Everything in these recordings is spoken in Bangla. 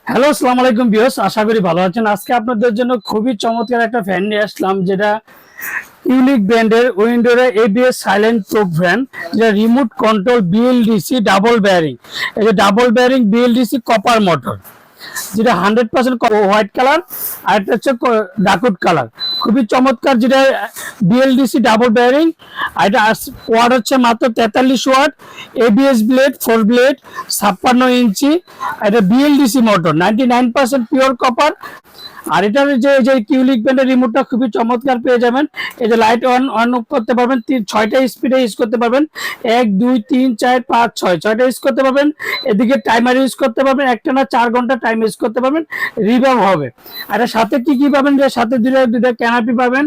হ্যালো, আসসালামু আলাইকুম ভিউয়ার্স, আশা করি ভালো আছেন। আজকে আপনাদের জন্য খুবই চমৎকার একটা ফ্যান নিয়ে আসলাম, যেটা ইউনিক ব্র্যান্ডের উইন্ডোর এবিএস সাইলেন্ট প্রুফ ফ্যান, যেটা remote control BLDC double bearing. এই যে double bearing BLDC copper motor, যেটা 100% হোয়াইট কালার, আর একটা হচ্ছে ডাকুট কালার। খুবই চমৎকার, যেটা বিএলডিসি ডাবল বেয়ারিং। আর এটা ওয়াট হচ্ছে মাত্র 43 ওয়াট, এবিএস ব্লেড 4 ব্লেড, 56 ইঞ্চি। এটা বিএলডিসি মোটর, 99% পিওর কপার। আর এটার যে কিউলিক ব্যান্ডের রিমোটটা খুবই চমৎকার পেয়ে যাবেন। এই যে লাইট অন অন অফ করতে পারবেন, 6টা স্পিডে ইউজ করতে পারবেন। 1 2 3 4 5 6 6টা ইউজ করতে পারবেন। এদিকে টাইমার ইউজ করতে পারবেন, একটানা 4 ঘন্টা টাইম ইউজ করতে পারবেন, রিভার্ব হবে। আর এর সাথে কি কি পাবেন, যে সাথে দুইটা ক্যানাপি পাবেন,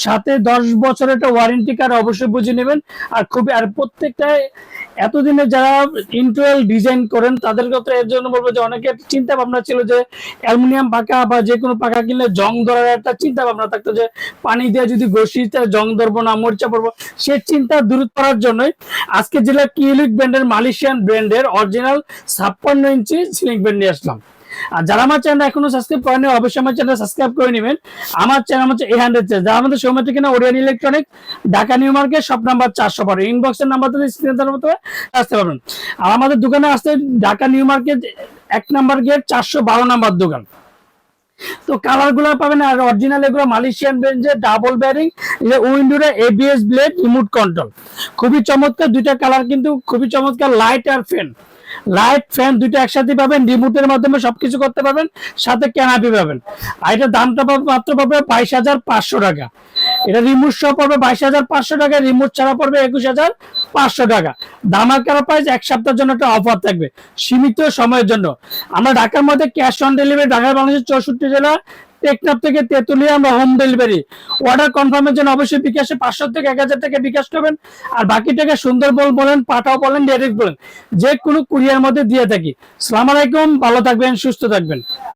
সাথে 10 বছরের একটা ওয়ারেন্টি কার্ড অবশ্যই বুঝে নেবেন। আর প্রত্যেকটা এতদিনে যারা ইন্টেরিয়র ডিজাইন করেন তাদের কথা এর জন্য বলবো যে অনেকের চিন্তা ভাবনা ছিল যে অ্যালুমিনিয়াম পাকা বা যে কোনো পাকা কিনলে জং ধরার একটা চিন্তা ভাবনা থাকতো, যে পানি দিয়ে যদি ঘষিতে জং ধরবো না, মরিচা পড়বো, সে চিন্তা দূর করার জন্যই আজকে যেটা কিউলিক ব্র্যান্ডের, মালয়েশিয়ান ব্র্যান্ডের অরিজিনাল 56 ইঞ্চি সিলিং ফ্যান নিয়ে আসলাম। আর যারা আমার চ্যানেল এখনো সাবস্ক্রাইব করেনি, অবশ্যই আমার চ্যানেল সাবস্ক্রাইব করে নেবেন। আমার চ্যানেল হচ্ছে A100 চ্যানেল, যারা আমাদের সৌম্য ঠিকানা Orion electronic, Dhaka new market, shop number 412, ইনবক্সের নাম্বার থেকে স্ক্রিনে দেওয়ার মতো আসতে পারবেন। আর আমাদের দোকানে আসতে Dhaka new market 1 number gate, 412 number দোকান। তো কালার গুলো পাবেন, আর অরিজিনাল এগুলো মালয়েশিয়ান ব্র্যান্ডের ডাবল বেয়ারিং, উইন্ডোরে এবিএস ব্লেড রিমোট কন্ট্রোল। খুবই চমৎকার দুইটা কালার, কিন্তু খুবই চমৎকার। লাইট আর ফ্যান, লাইট ফ্যান দুইটা একসাথে পাবেন, রিমোটের মাধ্যমে সবকিছু করতে পারবেন, সাথে ক্যানাপি পাবেন। আর এটা দামটা মাত্র পাবে 22,500 টাকা। এটা রিমোট সহ পড়বে 22,500 টাকা, রিমোট ছাড়া পড়বে 21,500 টাকা। ধামাকার প্রাইস, 1 সপ্তাহের জন্য একটা অফার থাকবে, সীমিত সময়ের জন্য। আমরা ঢাকার মধ্যে ক্যাশ অন ডেলিভারি, ঢাকার বাংলাদেশের 64 জেলা, টেকনাফ থেকে তেতুলিয়া আমরা হোম ডেলিভারি। অর্ডার কনফার্মের জন্য অবশ্যই বিকাশে 500 থেকে 1,000 টাকা বিকাশ করবেন। আর বাকি টাকা সুন্দরবন বলেন, পাঠাও বলেন, ডাইরেক্ট বলেন, যে কোনো কুরিয়ার মধ্যে দিয়ে থাকি। আসসালামু আলাইকুম, ভালো থাকবেন, সুস্থ থাকবেন।